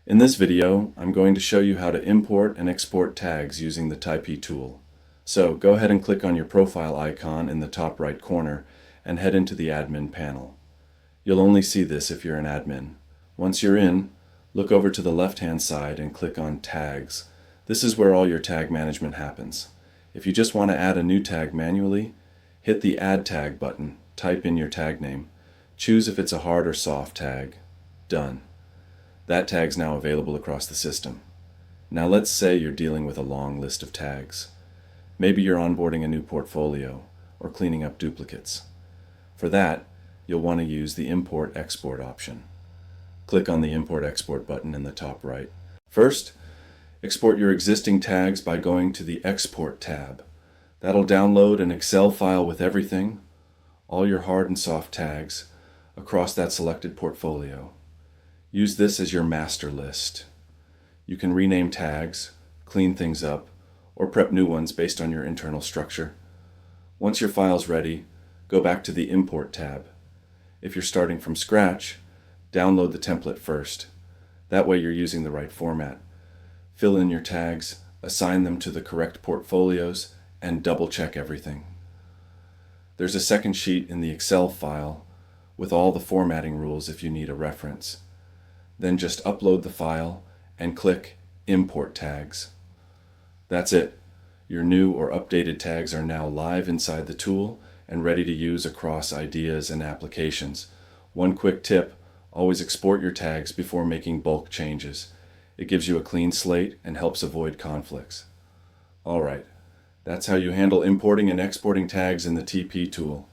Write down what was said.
In this video, I'm going to show you how to import and export tags using the Typee tool. So go ahead and click on your profile icon in the top right corner and head into the admin panel. You'll only see this if you're an admin. Once you're in, look over to the left-hand side and click on Tags. This is where all your tag management happens. If you just want to add a new tag manually, hit the Add Tag button, type in your tag name, choose if it's a hard or soft tag. Done. That tag's now available across the system. Now let's say you're dealing with a long list of tags. Maybe you're onboarding a new portfolio or cleaning up duplicates. For that, you'll want to use the Import-Export option. Click on the Import-Export button in the top right. First, export your existing tags by going to the Export tab. That'll download an Excel file with everything, all your hard and soft tags, across that selected portfolio. Use this as your master list. You can rename tags, clean things up, or prep new ones based on your internal structure. Once your file's ready, go back to the Import tab. If you're starting from scratch, download the template first. That way you're using the right format. Fill in your tags, assign them to the correct portfolios, and double-check everything. There's a second sheet in the Excel file with all the formatting rules if you need a reference. Then just upload the file and click Import Tags. That's it. Your new or updated tags are now live inside the tool and ready to use across ideas and applications. One quick tip, always export your tags before making bulk changes. It gives you a clean slate and helps avoid conflicts. All right, that's how you handle importing and exporting tags in the TP tool.